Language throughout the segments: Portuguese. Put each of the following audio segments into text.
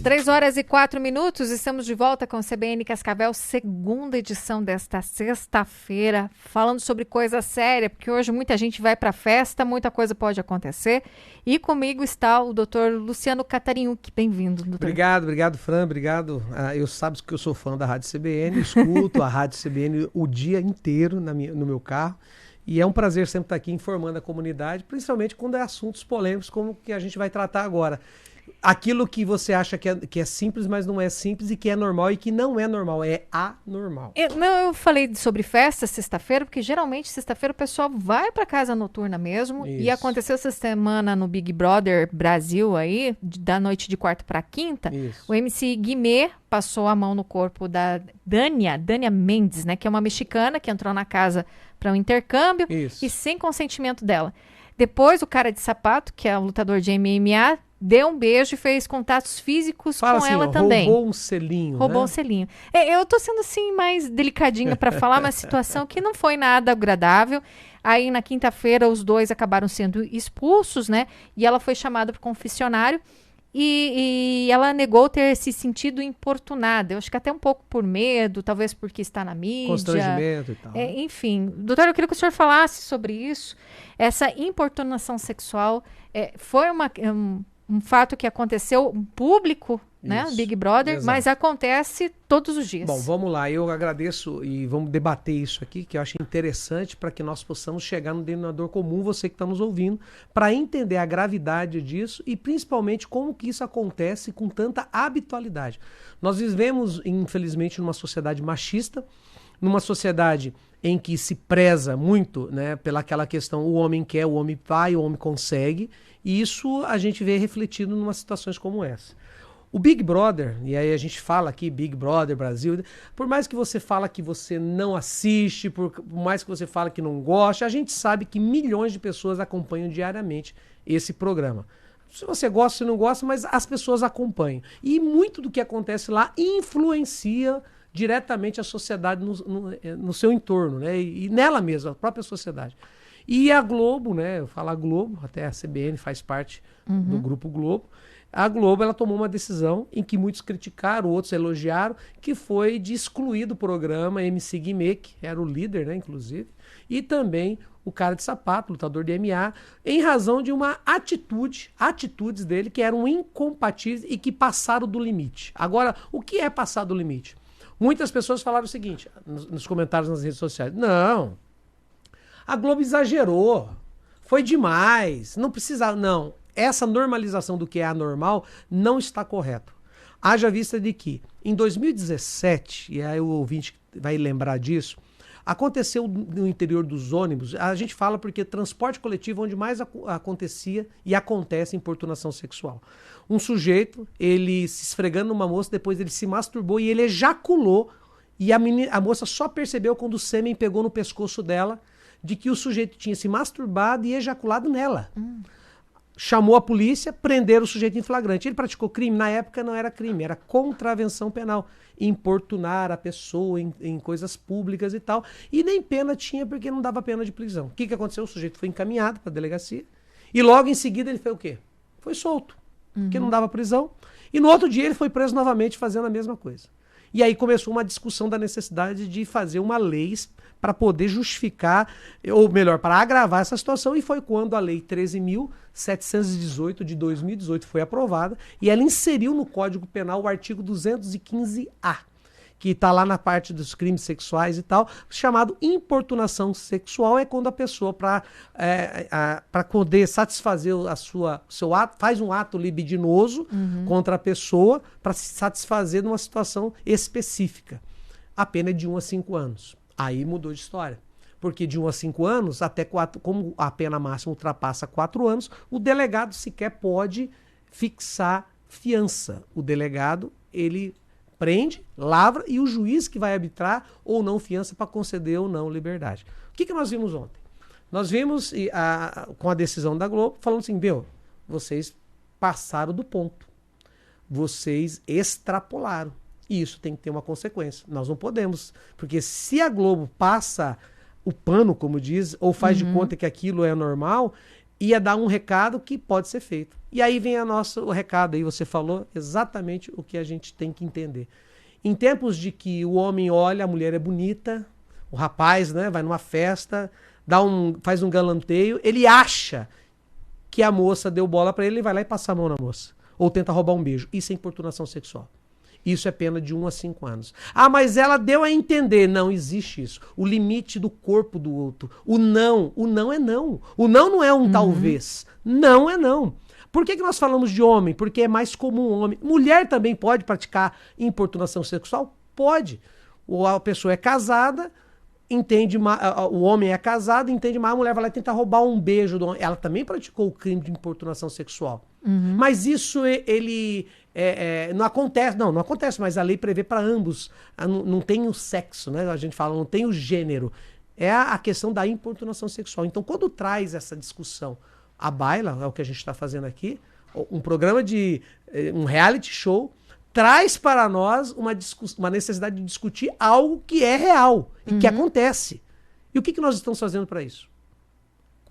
3h04, estamos de volta com o CBN Cascavel, segunda edição desta sexta-feira, falando sobre coisa séria, porque hoje muita gente vai para festa, muita coisa pode acontecer. E comigo está o doutor Luciano Catarinhuc. Bem-vindo, doutor. Obrigado, Fran, obrigado. Eu sabes que eu sou fã da Rádio CBN, escuto a Rádio CBN o dia inteiro no meu carro. E é um prazer sempre estar aqui informando a comunidade, principalmente quando é assuntos polêmicos como o que a gente vai tratar agora. Aquilo que você acha que é simples, mas não é simples, e que é normal e que não é normal, é anormal. Eu falei sobre festa sexta-feira, porque geralmente sexta-feira o pessoal vai para casa noturna mesmo. Isso. E aconteceu essa semana no Big Brother Brasil aí, da noite de quarta para quinta. Isso. O MC Guimê passou a mão no corpo da Dania Mendes, né, que é uma mexicana que entrou na casa para um intercâmbio. Isso. E sem consentimento dela. Depois o cara de sapato, que é o lutador de MMA, deu um beijo e fez contatos físicos com assim, ela também. Roubou um selinho, Roubou né? um selinho. Eu tô sendo assim mais delicadinha para falar, uma situação que não foi nada agradável. Aí na quinta-feira os dois acabaram sendo expulsos, né? E ela foi chamada para o confessionário e ela negou ter se sentido importunada. Eu acho que até um pouco por medo, talvez porque está na mídia. Constrangimento e tal. Enfim, doutor, eu queria que o senhor falasse sobre isso. Essa importunação sexual foi um fato que aconteceu público, né, Big Brother, exato, mas acontece todos os dias. Bom, vamos lá, eu agradeço e vamos debater isso aqui, que eu acho interessante para que nós possamos chegar no denominador comum, você que está nos ouvindo, para entender a gravidade disso e principalmente como que isso acontece com tanta habitualidade. Nós vivemos, infelizmente, numa sociedade machista, numa sociedade em que se preza muito, né, pela aquela questão, o homem quer, o homem vai, o homem consegue, e isso a gente vê refletido em umas situações como essa. O Big Brother, e aí a gente fala aqui Big Brother Brasil, por mais que você fala que você não assiste, por mais que você fala que não gosta, a gente sabe que milhões de pessoas acompanham diariamente esse programa. Se você gosta, se não gosta, mas as pessoas acompanham. E muito do que acontece lá influencia diretamente a sociedade no seu entorno, né? E nela mesma, a própria sociedade. E a Globo, né? Eu falo a Globo, até a CBN faz parte do Grupo Globo. A Globo, ela tomou uma decisão em que muitos criticaram, outros elogiaram, que foi de excluir do programa MC Guimê, que era o líder, né, inclusive, e também o cara de sapato, lutador de MMA, em razão de uma atitudes dele que eram incompatíveis e que passaram do limite. Agora, o que é passar do limite? Muitas pessoas falaram o seguinte, nos comentários nas redes sociais, não, a Globo exagerou, foi demais, não precisava, não. Essa normalização do que é anormal não está correto. Haja vista de que, em 2017, e aí o ouvinte vai lembrar disso, aconteceu no interior dos ônibus, a gente fala porque transporte coletivo onde mais acontecia e acontece importunação sexual. Um sujeito, ele se esfregando numa moça, depois ele se masturbou e ele ejaculou, e a moça só percebeu quando o sêmen pegou no pescoço dela, de que o sujeito tinha se masturbado e ejaculado nela. Chamou a polícia, prenderam o sujeito em flagrante. Ele praticou crime? Na época não era crime, era contravenção penal. Importunar a pessoa em coisas públicas e tal. E nem pena tinha porque não dava pena de prisão. O que aconteceu? O sujeito foi encaminhado para a delegacia e logo em seguida ele foi o quê? Foi solto, porque não dava prisão. E no outro dia ele foi preso novamente fazendo a mesma coisa. E aí começou uma discussão da necessidade de fazer uma lei para poder justificar, ou melhor, para agravar essa situação, e foi quando a Lei 13.718 de 2018 foi aprovada, e ela inseriu no Código Penal o artigo 215-A, que está lá na parte dos crimes sexuais e tal, chamado importunação sexual, é quando a pessoa, para poder satisfazer seu ato, faz um ato libidinoso contra a pessoa para se satisfazer numa situação específica. A pena é de 1 a 5 anos. Aí mudou de história. Porque de 1 a 5 anos, até 4, como a pena máxima ultrapassa 4 anos, o delegado sequer pode fixar fiança. O delegado, ele prende, lavra, e o juiz que vai arbitrar ou não fiança para conceder ou não liberdade. O que nós vimos ontem? Nós vimos, com a decisão da Globo, falando assim, vocês passaram do ponto. Vocês extrapolaram. E isso tem que ter uma consequência. Nós não podemos. Porque se a Globo passa o pano, como diz, ou faz de conta que aquilo é normal, ia dar um recado que pode ser feito. E aí vem o recado, aí você falou exatamente o que a gente tem que entender. Em tempos de que o homem olha, a mulher é bonita, o rapaz, né, vai numa festa, faz um galanteio, ele acha que a moça deu bola para ele vai lá e passa a mão na moça. Ou tenta roubar um beijo. Isso é importunação sexual. Isso é pena de 1 a 5 anos. Ah, mas ela deu a entender. Não existe isso. O limite do corpo do outro. O não é não. O não é um talvez. Não é não. Por que nós falamos de homem? Porque é mais comum homem. Mulher também pode praticar importunação sexual? Pode. Ou a pessoa é casada, entende o homem é casado, entende mais, a mulher vai lá tentar roubar um beijo do homem. Ela também praticou o crime de importunação sexual. Mas isso não acontece, não acontece, mas a lei prevê para ambos. Não tem o sexo, né? A gente fala, não tem o gênero. É a questão da importunação sexual. Então, quando traz essa discussão à baila, é o que a gente está fazendo aqui, um programa um reality show, traz para nós uma necessidade de discutir algo que é real e que acontece. E o que nós estamos fazendo para isso?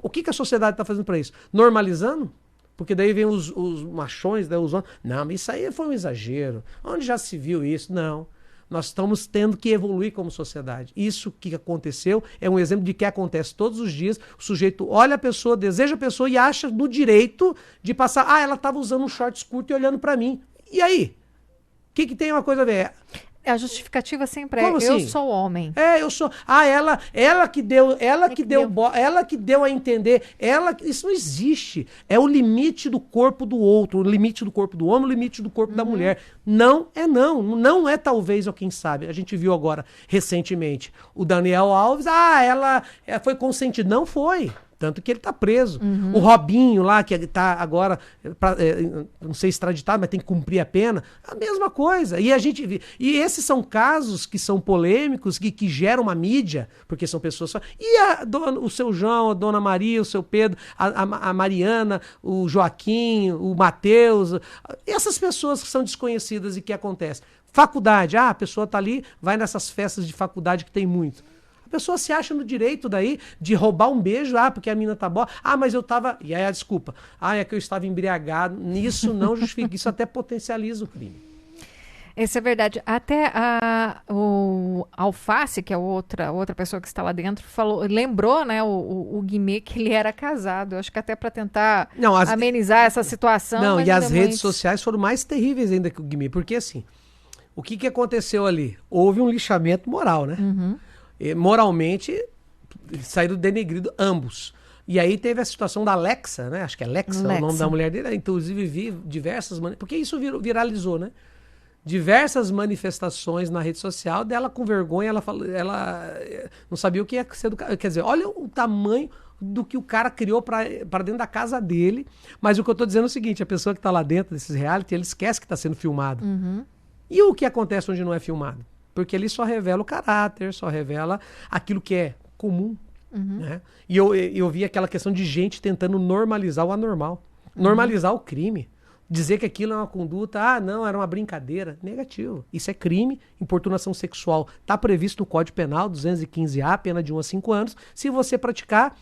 O que a sociedade está fazendo para isso? Normalizando? Porque daí vem os machões, né, os homens. Não, mas isso aí foi um exagero. Onde já se viu isso? Não. Nós estamos tendo que evoluir como sociedade. Isso que aconteceu é um exemplo de que acontece todos os dias. O sujeito olha a pessoa, deseja a pessoa e acha no direito de passar. Ah, ela estava usando um shorts curto e olhando para mim. E aí? O que tem uma coisa a ver? A justificativa sempre Como assim? Eu sou homem. Eu sou. Ah, ela que deu a entender. Isso não existe. É o limite do corpo do outro, o limite do corpo do homem, o limite do corpo da mulher. Não é não. Não é talvez ou quem sabe. A gente viu agora recentemente o Daniel Alves. Ela foi consentida. Não foi. Tanto que ele está preso. O Robinho lá, que está agora, não sei extraditado, mas tem que cumprir a pena, a mesma coisa. E esses são casos que são polêmicos, que geram uma mídia, porque são pessoas... E o seu João, a dona Maria, o seu Pedro, a Mariana, o Joaquim, o Matheus, essas pessoas que são desconhecidas e que acontecem. Faculdade, a pessoa está ali, vai nessas festas de faculdade que tem muito. A pessoa se acha no direito daí de roubar um beijo, porque a mina tá boa. Mas eu tava... E aí a desculpa. É que eu estava embriagado. Isso não justifica. Isso até potencializa o crime. Isso é verdade. Até o Alface, que é outra pessoa que está lá dentro, lembrou, né, o Guimê que ele era casado. Eu acho que até para tentar amenizar essa situação. Não, e as redes sociais foram mais terríveis ainda que o Guimê. Porque assim, o que aconteceu ali? Houve um lixamento moral, né? Moralmente saíram denegridos ambos. E aí teve a situação da Alexa, né? Acho que é Alexa, o nome da mulher dele. Inclusive vi diversas... Porque isso viralizou, né? Diversas manifestações na rede social dela com vergonha. Ela não sabia o que ia ser do cara. Quer dizer, olha o tamanho do que o cara criou para dentro da casa dele. Mas o que eu tô dizendo é o seguinte, a pessoa que tá lá dentro desses reality, ele esquece que tá sendo filmado. E o que acontece onde não é filmado? Porque ele só revela o caráter, só revela aquilo que é comum. Né? E eu vi aquela questão de gente tentando normalizar o anormal. Normalizar o crime. Dizer que aquilo é uma conduta, não, era uma brincadeira. Negativo. Isso é crime, importunação sexual. Está previsto no Código Penal, 215A, pena de 1 a 5 anos. Se você praticar...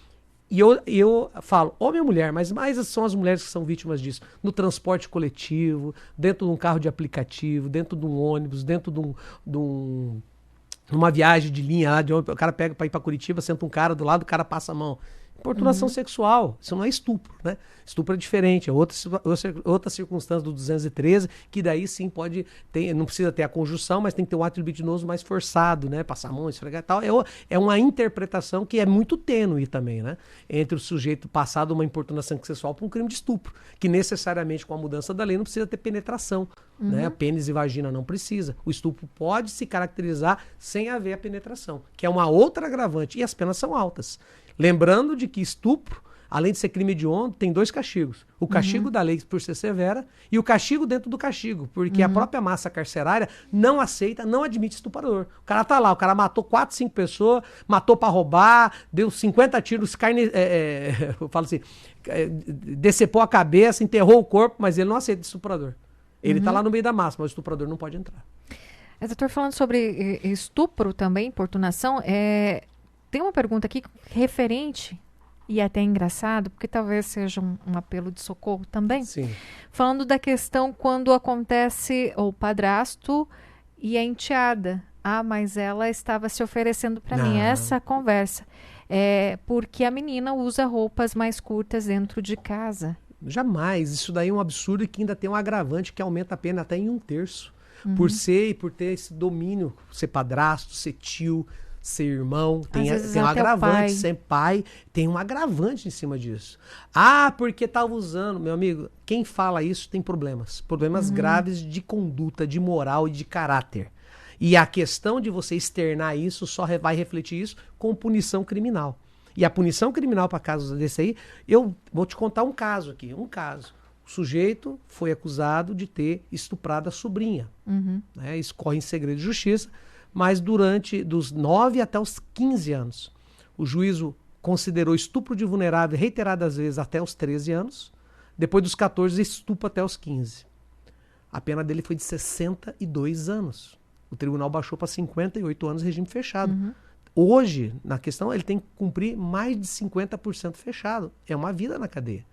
E eu falo, homem ou mulher, mas mais são as mulheres que são vítimas disso. No transporte coletivo, dentro de um carro de aplicativo, dentro de um ônibus, dentro de uma viagem de linha lá, o cara pega para ir para Curitiba, senta um cara do lado, o cara passa a mão. Importunação sexual, isso não é estupro, né? Estupro é diferente, é outra circunstância do 213, que daí sim pode ter, não precisa ter a conjunção, mas tem que ter um ato libidinoso mais forçado, né? Passar a mão, esfregar e tal. É uma interpretação que é muito tênue também, né? Entre o sujeito passado uma importunação sexual para um crime de estupro, que necessariamente com a mudança da lei não precisa ter penetração, né? Pênis e vagina não precisa. O estupro pode se caracterizar sem haver a penetração, que é uma outra agravante, e as penas são altas. Lembrando de que estupro, além de ser crime hediondo, tem 2 castigos. O castigo da lei por ser severa e o castigo dentro do castigo, porque a própria massa carcerária não aceita, não admite estuprador. O cara tá lá, o cara matou 4, 5 pessoas, matou pra roubar, deu 50 tiros, eu falo assim, decepou a cabeça, enterrou o corpo, mas ele não aceita estuprador. Ele tá lá no meio da massa, mas o estuprador não pode entrar. Doutor, falando sobre estupro também, importunação, tem uma pergunta aqui referente E até engraçado, porque talvez seja um apelo de socorro também. Sim. Falando da questão quando acontece o padrasto e a enteada. Ah, mas ela estava se oferecendo para mim. Essa conversa. Porque a menina usa roupas mais curtas dentro de casa. Jamais. Isso daí é um absurdo que ainda tem um agravante que aumenta a pena até em 1/3. Por ser e por ter esse domínio, ser padrasto, ser tio, ser irmão, tem um agravante, ser pai, tem um agravante em cima disso. Ah, porque estava usando. Meu amigo, quem fala isso tem problemas graves de conduta, de moral e de caráter. E a questão de você externar isso só vai refletir isso com punição criminal. E a punição criminal para casos desse aí, eu vou te contar um caso aqui, O sujeito foi acusado de ter estuprado a sobrinha. Né? Isso corre em segredo de justiça, mas durante dos 9 até os 15 anos. O juízo considerou estupro de vulnerável reiteradas vezes até os 13 anos. Depois dos 14, estupro até os 15. A pena dele foi de 62 anos. O tribunal baixou para 58 anos, regime fechado. Hoje, na questão, ele tem que cumprir mais de 50% fechado. É uma vida na cadeia.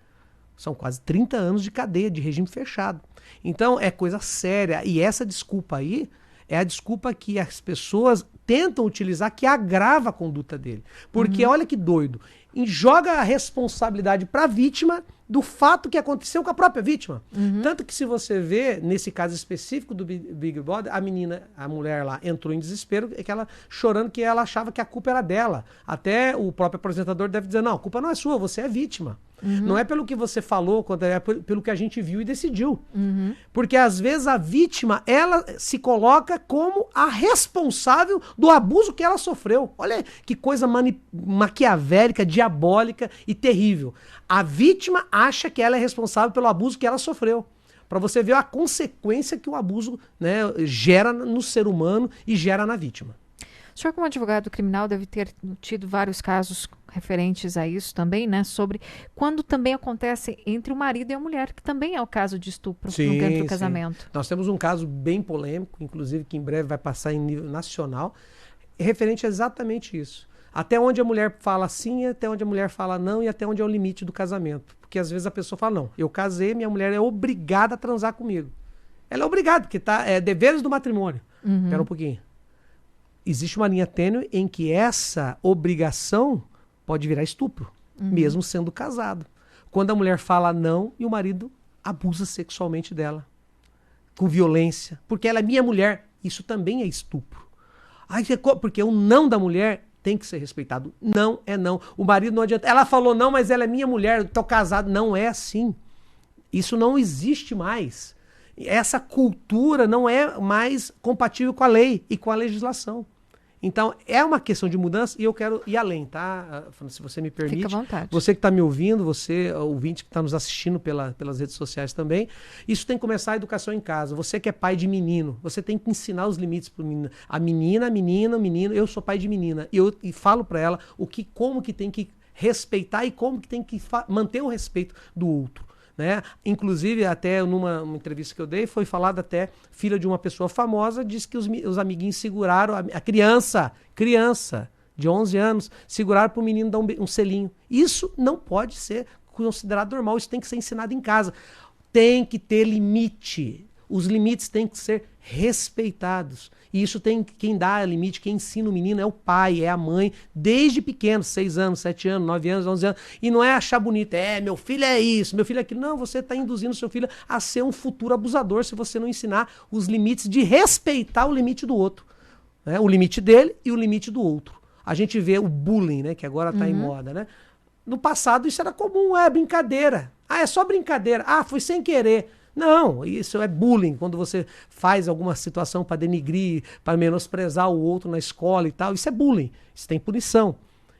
São quase 30 anos de cadeia, de regime fechado. Então, é coisa séria. E essa desculpa aí é a desculpa que as pessoas tentam utilizar, que agrava a conduta dele. Porque, olha que doido, joga a responsabilidade para a vítima do fato que aconteceu com a própria vítima. Tanto que se você vê, nesse caso específico do Big Brother, a mulher lá entrou em desespero, que ela chorando que ela achava que a culpa era dela. Até o próprio apresentador deve dizer, não, a culpa não é sua, você é vítima. Não é pelo que você falou, é pelo que a gente viu e decidiu. Porque às vezes a vítima, ela se coloca como a responsável do abuso que ela sofreu. Olha que coisa maquiavélica, diabólica e terrível. A vítima acha que ela é responsável pelo abuso que ela sofreu. Para você ver a consequência que o abuso, né, gera no ser humano e gera na vítima. O senhor, como advogado criminal, deve ter tido vários casos referentes a isso também, né? Sobre quando também acontece entre o marido e a mulher, que também é o caso de estupro dentro do casamento. Nós temos um caso bem polêmico, inclusive que em breve vai passar em nível nacional, referente a exatamente isso. Até onde a mulher fala sim, até onde a mulher fala não e até onde é o limite do casamento. Porque às vezes a pessoa fala, não, eu casei, minha mulher é obrigada a transar comigo. Ela é obrigada, porque é deveres do matrimônio. Espera um pouquinho. Existe uma linha tênue em que essa obrigação pode virar estupro, mesmo sendo casado. Quando a mulher fala não e o marido abusa sexualmente dela, com violência, porque ela é minha mulher, isso também é estupro. Porque o não da mulher tem que ser respeitado. Não é não. O marido não adianta. Ela falou não, mas ela é minha mulher, eu tô casado. Não é assim. Isso não existe mais. Essa cultura não é mais compatível com a lei e com a legislação. Então, é uma questão de mudança e eu quero ir além, tá? Se você me permite. Fica à vontade. Você que está me ouvindo, você, ouvinte que está nos assistindo pelas redes sociais também, isso tem que começar a educação em casa. Você que é pai de menino, você tem que ensinar os limites para o menino. A menina, o menino, eu sou pai de menina. E falo para ela como que tem que respeitar e como que tem que manter o respeito do outro. Né? Inclusive, até numa entrevista que eu dei, foi falado até, filha de uma pessoa famosa, disse que os amiguinhos seguraram a criança de 11 anos, seguraram para o menino dar um selinho. Isso não pode ser considerado normal, isso tem que ser ensinado em casa. Tem que ter limite. Os limites têm que ser respeitados. E isso quem dá limite, quem ensina o menino é o pai, é a mãe, desde pequeno, 6 anos, 7 anos, 9 anos, 11 anos. E não é achar bonito, meu filho é isso, meu filho é aquilo. Não, você está induzindo seu filho a ser um futuro abusador se você não ensinar os limites de respeitar o limite do outro. Né? O limite dele e o limite do outro. A gente vê o bullying, né, que agora está em moda, né? No passado isso era comum, brincadeira. É só brincadeira. Foi sem querer. Não, isso é bullying, quando você faz alguma situação para denigrir, para menosprezar o outro na escola e tal, isso é bullying, isso tem punição.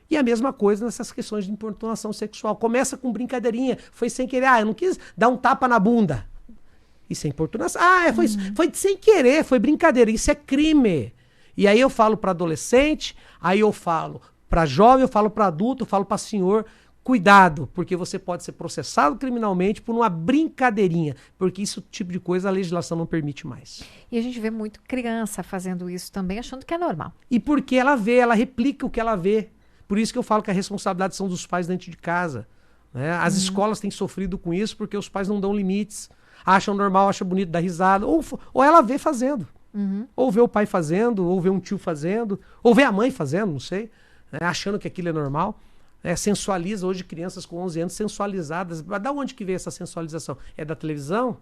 E a mesma coisa nessas questões de importunação sexual. Começa com brincadeirinha, foi sem querer, eu não quis dar um tapa na bunda. Isso é importunação. Foi sem querer, foi brincadeira, isso é crime. E aí eu falo para adolescente, aí eu falo para jovem, eu falo para adulto, eu falo para senhor. Cuidado, porque você pode ser processado criminalmente por uma brincadeirinha, porque esse tipo de coisa a legislação não permite mais. E a gente vê muito criança fazendo isso também, achando que é normal. E porque ela replica o que ela vê. Por isso que eu falo que a responsabilidade são dos pais dentro de casa. Né? As escolas têm sofrido com isso porque os pais não dão limites. Acham normal, acham bonito, dá risada. Ou ela vê fazendo. Ou vê o pai fazendo, ou vê um tio fazendo, ou vê a mãe fazendo, não sei. Né? Achando que aquilo é normal. Sensualiza hoje crianças com 11 anos sensualizadas. Da onde que veio essa sensualização? É da televisão?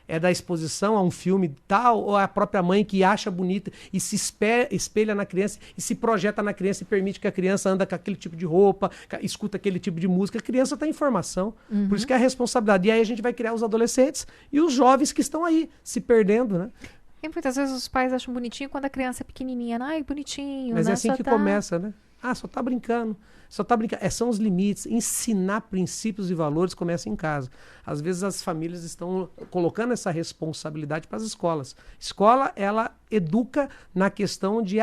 É da exposição a um filme tal? Ou é a própria mãe que acha bonita e se espelha na criança e se projeta na criança e permite que a criança anda com aquele tipo de roupa, escuta aquele tipo de música? A criança tem informação. Por isso que é a responsabilidade. E aí a gente vai criar os adolescentes e os jovens que estão aí se perdendo, né? E muitas vezes os pais acham bonitinho quando a criança é pequenininha. Ai, bonitinho. Mas né? é assim que começa, né? Só tá brincando. Só tá brincando. São os limites. Ensinar princípios e valores começa em casa. Às vezes as famílias estão colocando essa responsabilidade para as escolas. Escola, ela educa na questão de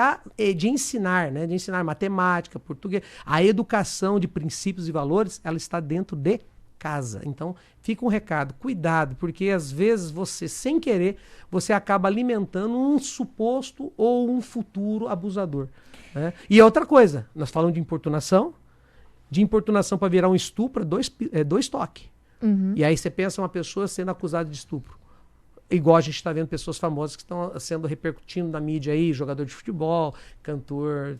ensinar, né? De ensinar matemática, português. A educação de princípios e valores, ela está dentro de casa. Então, fica um recado. Cuidado, porque às vezes você, sem querer, você acaba alimentando um suposto ou um futuro abusador. Né? E outra coisa, nós falamos de importunação para virar um estupro, dois toques. E aí você pensa uma pessoa sendo acusada de estupro. Igual a gente está vendo pessoas famosas que estão sendo repercutindo na mídia aí, jogador de futebol, cantor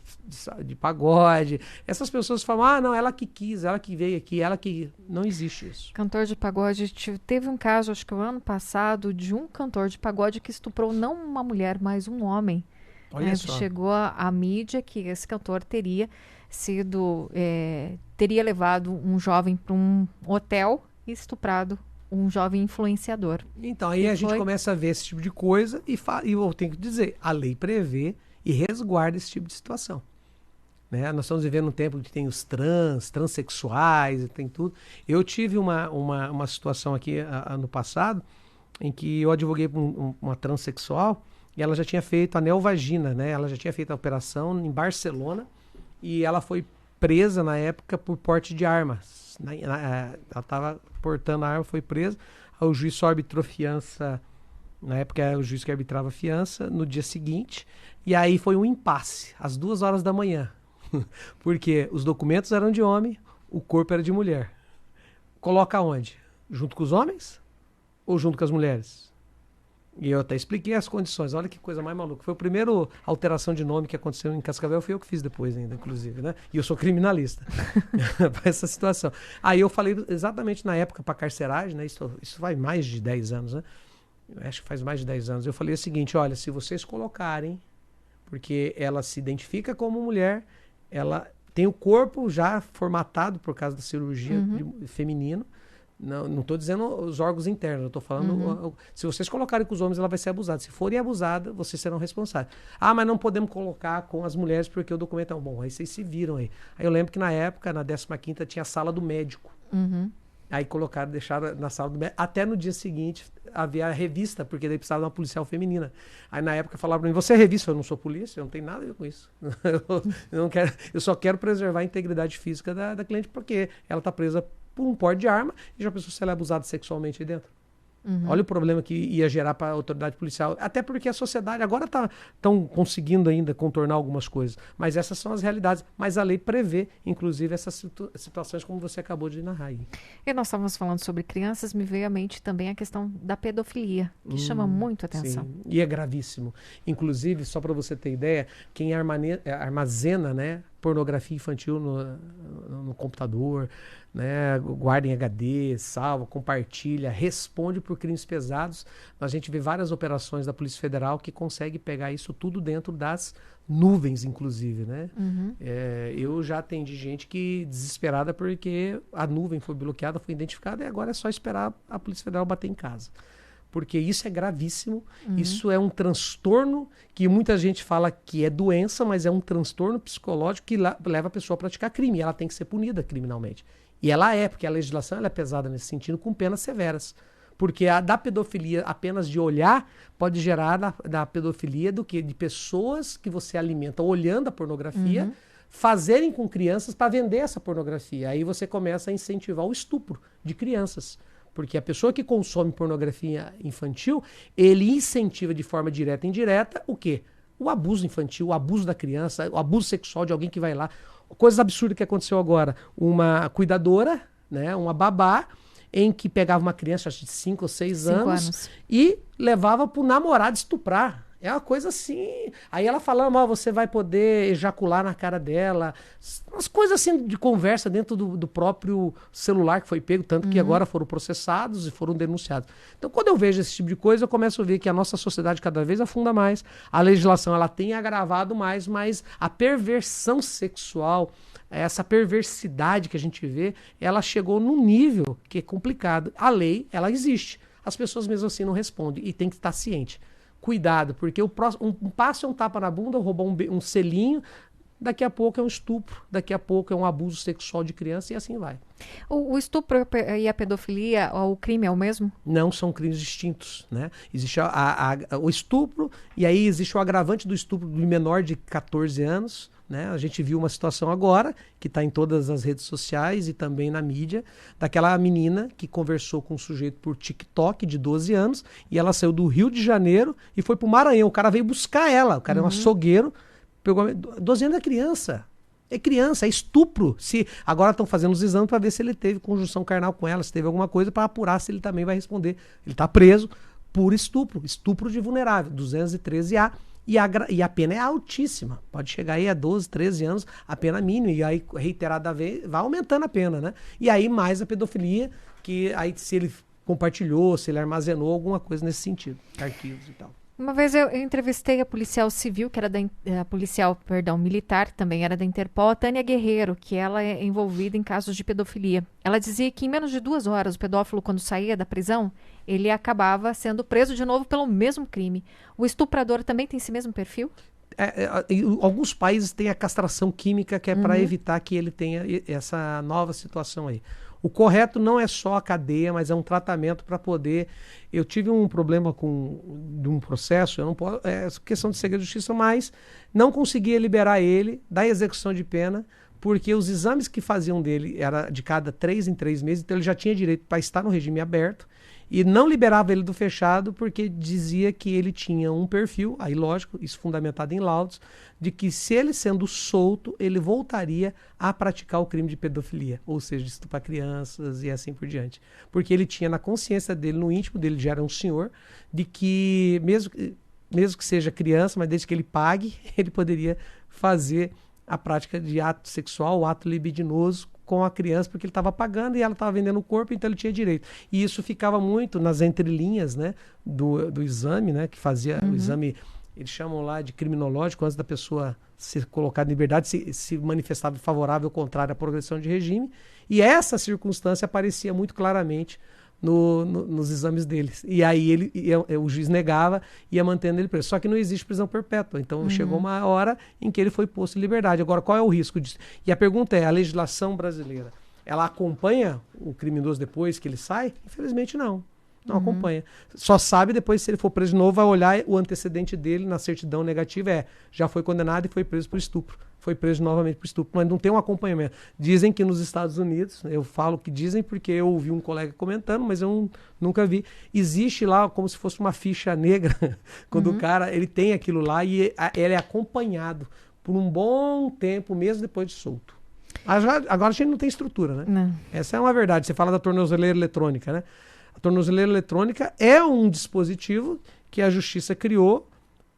de pagode. Essas pessoas falam, não, ela que quis, ela que veio aqui, ela que... Não existe isso. Cantor de pagode, teve um caso, acho que o ano passado, de um cantor de pagode que estuprou não uma mulher, mas um homem. Olha só. Chegou à mídia que esse cantor teria levado um jovem para um hotel e estuprado um jovem influenciador. Então, aí a gente começa a ver esse tipo de coisa e eu tenho que dizer, a lei prevê e resguarda esse tipo de situação. Né? Nós estamos vivendo um tempo que tem os transexuais, tem tudo. Eu tive uma situação aqui ano passado em que eu advoguei para uma transexual e ela já tinha feito a neovagina, né? Ela já tinha feito a operação em Barcelona e ela foi presa na época por porte de armas. Ela estava portando a arma, foi presa. O juiz só arbitrou fiança. Na época era o juiz que arbitrava fiança no dia seguinte. E aí foi um impasse, às 2h da manhã. Porque os documentos eram de homem, o corpo era de mulher. Coloca onde? Junto com os homens ou junto com as mulheres? E eu até expliquei as condições. Olha que coisa mais maluca. Foi a primeira alteração de nome que aconteceu em Cascavel. Fui eu que fiz depois ainda, inclusive, né? E eu sou criminalista para essa situação. Aí eu falei exatamente na época para carceragem, né? Isso faz mais de 10 anos, né? Eu acho que faz mais de 10 anos. Eu falei o seguinte, olha, se vocês colocarem, porque ela se identifica como mulher, ela tem o corpo já formatado por causa da cirurgia feminino. Não estou dizendo os órgãos internos, eu estou falando... Se vocês colocarem com os homens, ela vai ser abusada. Se forem abusada, vocês serão responsáveis. Mas não podemos colocar com as mulheres porque o documento é bom. Aí vocês se viram aí. Aí eu lembro que na época, na 15ª, tinha a sala do médico. Aí deixaram na sala do médico. Até no dia seguinte havia a revista, porque daí precisava de uma policial feminina. Aí na época falaram para mim, você é revista? Eu não sou polícia, eu não tenho nada a ver com isso. Eu só quero preservar a integridade física da cliente, porque ela está presa por um porte de arma e já pensou se ela é abusada sexualmente aí dentro. Olha o problema que ia gerar para a autoridade policial. Até porque a sociedade agora estão conseguindo ainda contornar algumas coisas. Mas essas são as realidades. Mas a lei prevê, inclusive, essas situações como você acabou de narrar aí. E nós estávamos falando sobre crianças, me veio à mente também a questão da pedofilia, que chama muito a atenção. Sim. E é gravíssimo. Inclusive, só para você ter ideia, quem armazena, né, pornografia infantil no computador, né, guarda em HD, salva, compartilha, responde por crimes pesados. A gente vê várias operações da Polícia Federal que consegue pegar isso tudo dentro das nuvens, inclusive, né? Eu já atendi gente que desesperada porque a nuvem foi bloqueada, foi identificada e agora é só esperar a Polícia Federal bater em casa. Porque isso é gravíssimo, isso é um transtorno que muita gente fala que é doença, mas é um transtorno psicológico que leva a pessoa a praticar crime, e ela tem que ser punida criminalmente. E ela porque a legislação ela é pesada nesse sentido, com penas severas. Porque a da pedofilia, apenas de olhar, pode gerar da pedofilia do que? De pessoas que você alimenta olhando a pornografia, fazerem com crianças para vender essa pornografia. Aí você começa a incentivar o estupro de crianças. Porque a pessoa que consome pornografia infantil, ele incentiva de forma direta e indireta o quê? O abuso infantil, o abuso da criança, o abuso sexual de alguém que vai lá. Coisas absurdas que aconteceu agora. Uma cuidadora, né, uma babá, em que pegava uma criança de 5 ou 6 anos e levava pro namorado estuprar. É uma coisa assim. Aí ela falando, ó, você vai poder ejacular na cara dela. Umas coisas assim de conversa dentro do próprio celular que foi pego, tanto que agora foram processados e foram denunciados. Então, quando eu vejo esse tipo de coisa, eu começo a ver que a nossa sociedade cada vez afunda mais. A legislação ela tem agravado mais, mas a perversão sexual, essa perversidade que a gente vê, ela chegou num nível que é complicado. A lei, ela existe. As pessoas mesmo assim não respondem e tem que estar ciente. Cuidado, porque um passo é um tapa na bunda, roubar um selinho, daqui a pouco é um estupro, daqui a pouco é um abuso sexual de criança e assim vai. O estupro e a pedofilia, o crime é o mesmo? Não, são crimes distintos, né? Existe o estupro e aí existe o agravante do estupro do menor de 14 anos, né? A gente viu uma situação agora, que está em todas as redes sociais e também na mídia, daquela menina que conversou com um sujeito por TikTok de 12 anos e ela saiu do Rio de Janeiro e foi para o Maranhão. O cara veio buscar ela, o cara é um açougueiro, pegou 12 anos é criança. É criança, é estupro. Agora estão fazendo os exames para ver se ele teve conjunção carnal com ela, se teve alguma coisa para apurar se ele também vai responder. Ele está preso por estupro de vulnerável, 213A. E a pena é altíssima. Pode chegar aí a 12, 13 anos, a pena mínima. E aí, reiterada vez, vai aumentando a pena, né? E aí, mais a pedofilia, que aí se ele compartilhou, se ele armazenou alguma coisa nesse sentido. Arquivos e tal. Uma vez eu entrevistei a policial civil, que era militar, também era da Interpol, a Tânia Guerreiro, que ela é envolvida em casos de pedofilia. Ela dizia que em menos de 2 horas, o pedófilo, quando saía da prisão, ele acabava sendo preso de novo pelo mesmo crime. O estuprador também tem esse mesmo perfil? Alguns países têm a castração química, que é para evitar que ele tenha essa nova situação aí. O correto não é só a cadeia, mas é um tratamento para poder... Eu tive um problema de um processo, eu não posso, é questão de segredo de justiça, mas não conseguia liberar ele da execução de pena, porque os exames que faziam dele era de cada 3 em 3 meses, então ele já tinha direito para estar no regime aberto, e não liberava ele do fechado porque dizia que ele tinha um perfil, aí lógico, isso fundamentado em laudos, de que se ele sendo solto, ele voltaria a praticar o crime de pedofilia, ou seja, de estuprar crianças e assim por diante. Porque ele tinha na consciência dele, no íntimo dele, já era um senhor, de que mesmo que seja criança, mas desde que ele pague, ele poderia fazer a prática de ato sexual, o ato libidinoso com a criança, porque ele estava pagando e ela estava vendendo o corpo, então ele tinha direito. E isso ficava muito nas entrelinhas, né, do exame, né, que fazia o exame, eles chamam lá de criminológico, antes da pessoa ser colocada em liberdade, se manifestava favorável ou contrário à progressão de regime, e essa circunstância aparecia muito claramente nos exames deles. E aí o juiz negava e ia mantendo ele preso. Só que não existe prisão perpétua. Então chegou uma hora em que ele foi posto em liberdade. Agora, qual é o risco disso? E a pergunta é, a legislação brasileira, ela acompanha o criminoso depois que ele sai? Infelizmente não. Não acompanha. Só sabe depois, se ele for preso de novo, vai olhar o antecedente dele na certidão negativa, já foi condenado e foi preso por estupro. Foi preso novamente por estupro, mas não tem um acompanhamento. Dizem que nos Estados Unidos, eu falo que dizem porque eu ouvi um colega comentando, mas eu nunca vi. Existe lá como se fosse uma ficha negra, quando o cara ele tem aquilo lá e ele é acompanhado por um bom tempo, mesmo depois de solto. Agora a gente não tem estrutura, né? Não. Essa é uma verdade. Você fala da tornozeleira eletrônica, né? A tornozeleira eletrônica é um dispositivo que a justiça criou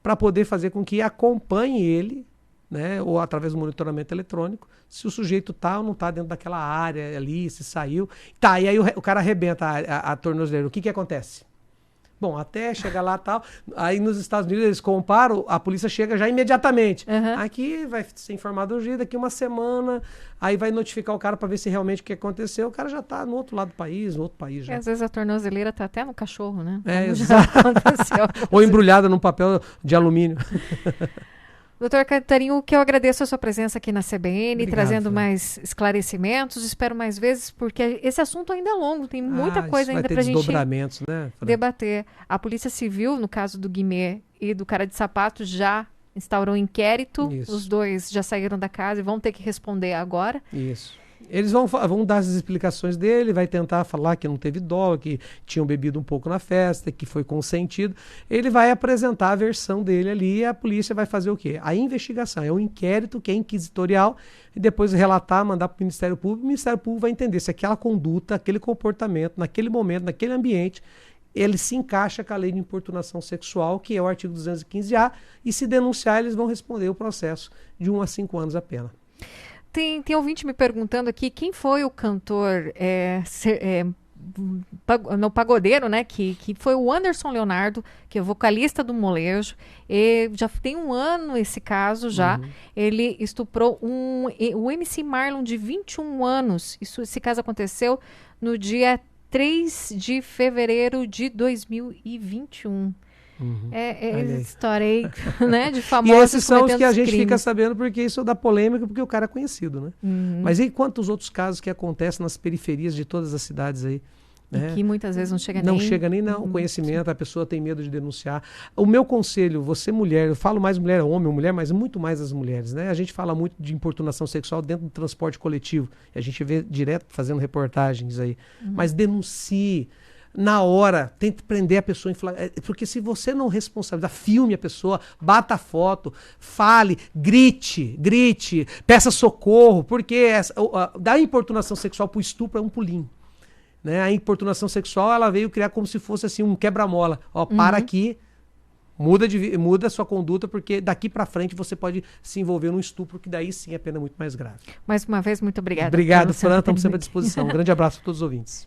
para poder fazer com que acompanhe ele, né, ou através do monitoramento eletrônico, se o sujeito tá ou não tá dentro daquela área ali, se saiu. Tá, e aí o cara arrebenta a tornozeleira. O que acontece? Bom, até chegar lá e tal, aí nos Estados Unidos eles comparam, a polícia chega já imediatamente. Aqui vai ser informado o juiz, daqui uma semana, aí vai notificar o cara para ver se realmente o que aconteceu, o cara já tá no outro lado do país, no outro país já. Às vezes a tornozeleira tá até no cachorro, né? Exato. Ou embrulhada num papel de alumínio. Doutor Catarino, o que eu agradeço a sua presença aqui na CBN, Obrigado, trazendo mais esclarecimentos, espero mais vezes, porque esse assunto ainda é longo, tem muita coisa ainda para a gente debater. A Polícia Civil, no caso do Guimê e do cara de sapato, já instaurou um inquérito, os dois já saíram da casa e vão ter que responder agora. Isso. Eles vão dar as explicações dele, vai tentar falar que não teve dolo, que tinham bebido um pouco na festa, que foi consentido. Ele vai apresentar a versão dele ali e a polícia vai fazer o quê? A investigação. É um inquérito que é inquisitorial e depois relatar, mandar para o Ministério Público. O Ministério Público vai entender se aquela conduta, aquele comportamento, naquele momento, naquele ambiente, ele se encaixa com a lei de importunação sexual, que é o artigo 215-A, e se denunciar, eles vão responder o processo de 1 a 5 anos a pena. Tem ouvinte me perguntando aqui quem foi o cantor no pagodeiro, né? Que foi o Anderson Leonardo, que é vocalista do Molejo. Já tem um ano esse caso já. Uhum. Ele estuprou o MC Marlon de 21 anos. Esse caso aconteceu no dia 3 de fevereiro de 2021. Uhum. História aí, né, de famosos. E esses são os que a gente crimes. Fica sabendo porque isso dá polêmica, porque o cara é conhecido, né? Uhum. Mas e quantos outros casos que acontecem nas periferias de todas as cidades aí? Né? Que muitas vezes não chega nem o conhecimento, a pessoa tem medo de denunciar. O meu conselho, você mulher, eu falo mais mulher, homem ou mulher, mas muito mais as mulheres, né? A gente fala muito de importunação sexual dentro do transporte coletivo, a gente vê direto fazendo reportagens aí, mas denuncie. Na hora, tente prender a pessoa em flagrante, porque se você não responsabilizar, filme a pessoa, bata a foto, fale, grite, peça socorro, porque da importunação sexual para o estupro é um pulinho. Né? A importunação sexual, ela veio criar como se fosse assim um quebra-mola. Para aqui, muda a sua conduta, porque daqui para frente você pode se envolver num estupro, que daí sim a pena é muito mais grave. Mais uma vez, muito obrigada. Obrigado, Fran, estamos sempre à disposição. Um grande abraço a todos os ouvintes.